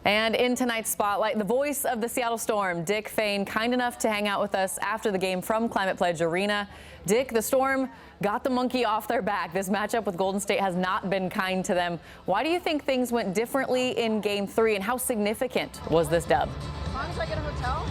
And in tonight's spotlight, the voice of the Seattle Storm, Dick Fain, kind enough to hang out with us after the game from Climate Pledge Arena. Dick, the Storm got the monkey off their back. This matchup with Golden State has not been kind to them. Why do you think things went differently in Game 3, and how significant was this dub? As long as I get a hotel.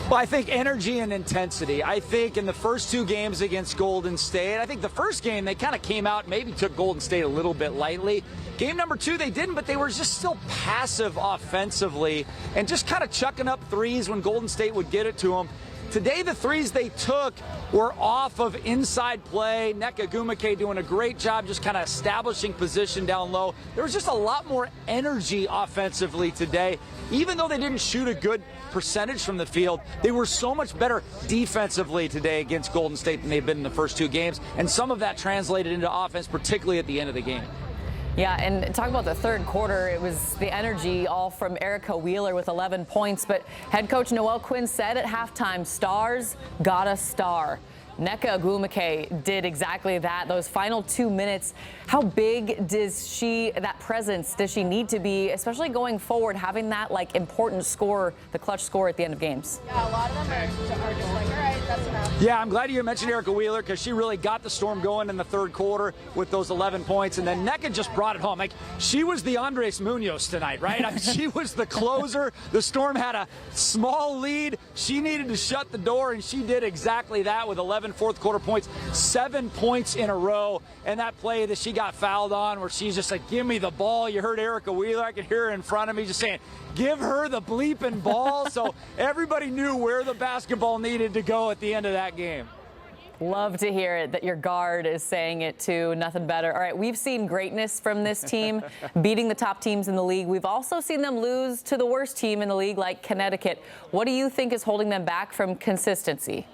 Well, I think energy and intensity. I think in the first two games against Golden State, I think the first game they kind of came out and maybe took Golden State a little bit lightly. Game number 2, they didn't, but they were just still passive offensively and just kind of chucking up threes when Golden State would get it to them. Today, the threes they took were off of inside play. Nneka Ogwumike doing a great job just kind of establishing position down low. There was just a lot more energy offensively today. Even though they didn't shoot a good percentage from the field, they were so much better defensively today against Golden State than they've been in the first two games. And some of that translated into offense, particularly at the end of the game. Yeah, and talk about the third quarter. It was the energy all from Erica Wheeler with 11 points. But head coach Noelle Quinn said at halftime, stars got a star. Nneka Ogwumike did exactly that. Those final 2 minutes, how big does that presence does she need to be, especially going forward, having that like important score, the clutch score at the end of games? Yeah, a lot of them are just like, all right, that's enough. Yeah, I'm glad you mentioned Erica Wheeler because she really got the Storm going in the third quarter with those 11 points. And then Nneka just brought it home. Like, she was the Andres Munoz tonight, right? I mean, she was the closer. The Storm had a small lead. She needed to shut the door, and she did exactly that with 11 fourth quarter points, 7 points in a row. And that play that she got fouled on where she's just like, give me the ball. You heard Erica Wheeler. I could hear her in front of me just saying, give her the bleeping ball. So everybody knew where the basketball needed to go at the end of that game. Love to hear it, that your guard is saying it too. Nothing better. All right, we've seen greatness from this team, beating the top teams in the league. We've also seen them lose to the worst team in the league, like Connecticut. What do you think is holding them back from consistency?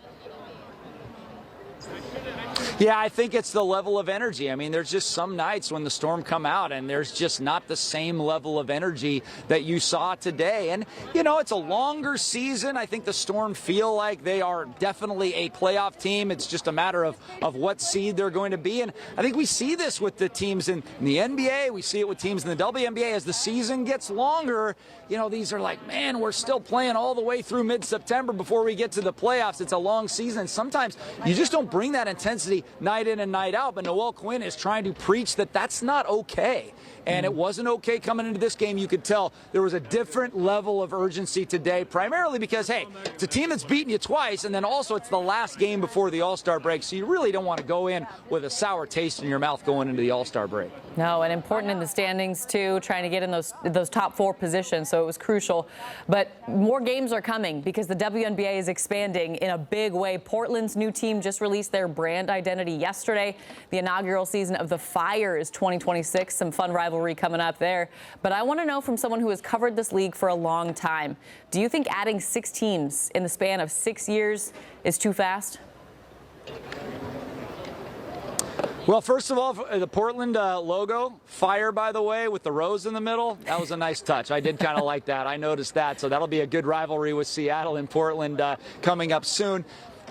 Yeah, I think it's the level of energy. I mean, there's just some nights when the Storm come out and there's just not the same level of energy that you saw today. And, you know, it's a longer season. I think the Storm feel like they are definitely a playoff team. It's just a matter of what seed they're going to be. And I think we see this with the teams in the NBA. We see it with teams in the WNBA. As the season gets longer, you know, these are like, man, we're still playing all the way through mid-September before we get to the playoffs. It's a long season. Sometimes you just don't bring that intensity night in and night out, but Noelle Quinn is trying to preach that that's not okay. And it wasn't okay coming into this game. You could tell there was a different level of urgency today, primarily because, hey, it's a team that's beaten you twice, and then also it's the last game before the All-Star break, so you really don't want to go in with a sour taste in your mouth going into the All-Star break. No, and important in the standings, too, trying to get in those top 4 positions, so it was crucial. But more games are coming because the WNBA is expanding in a big way. Portland's new team just released their brand identity yesterday. The inaugural season of the Fire is 2026, some fun rivalry coming up there. But I want to know from someone who has covered this league for a long time, do you think adding 6 teams in the span of 6 years is too fast? Well, first of all, the Portland logo, fire, by the way, with the rose in the middle, that was a nice touch. I did kind of like that. I noticed that. So that'll be a good rivalry with Seattle and Portland coming up soon.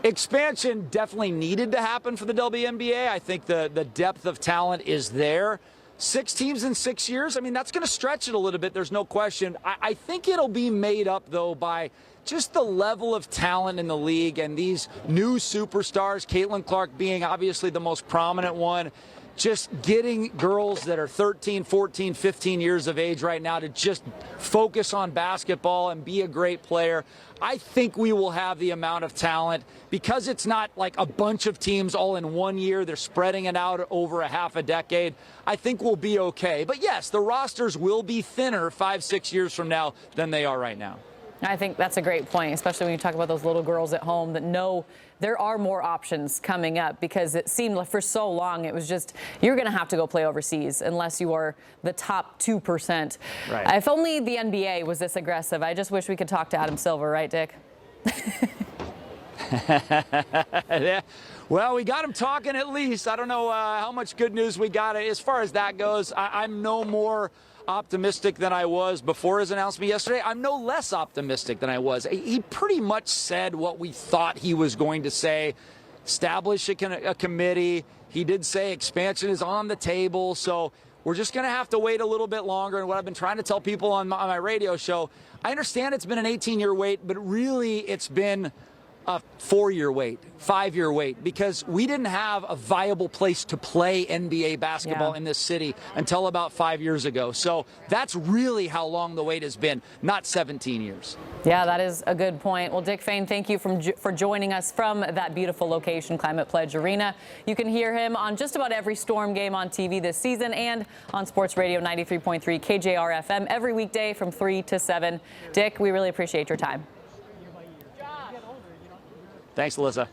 Expansion definitely needed to happen for the WNBA. I think the depth of talent is there. 6 teams in 6 years, I mean, that's going to stretch it a little bit. There's no question. I think it'll be made up, though, by just the level of talent in the league and these new superstars, Caitlin Clark being obviously the most prominent one, just getting girls that are 13, 14, 15 years of age right now to just focus on basketball and be a great player. I think we will have the amount of talent because it's not like a bunch of teams all in 1 year. They're spreading it out over a half a decade. I think we'll be okay. But yes, the rosters will be thinner 5-6 years from now than they are right now. I think that's a great point, especially when you talk about those little girls at home that know there are more options coming up, because it seemed like for so long it was just you're going to have to go play overseas unless you are the top 2%. Right. If only the NBA was this aggressive. I just wish we could talk to Adam Silver, right, Dick? Yeah. Well, we got him talking at least. I don't know how much good news we got. As far as that goes, I'm no more optimistic than I was before his announcement yesterday. I'm no less optimistic than I was. He pretty much said what we thought he was going to say. Establish a committee. He did say expansion is on the table. So we're just going to have to wait a little bit longer. And what I've been trying to tell people on my radio show, I understand it's been an 18-year wait, but really it's been a 4-year wait, 5-year wait, because we didn't have a viable place to play NBA basketball in this city until about 5 years ago. So that's really how long the wait has been, not 17 years. Yeah, that is a good point. Well, Dick Fain, thank you for joining us from that beautiful location, Climate Pledge Arena. You can hear him on just about every Storm game on TV this season and on Sports Radio 93.3 KJR FM every weekday from 3 to 7. Dick, we really appreciate your time. Thanks, Alyssa.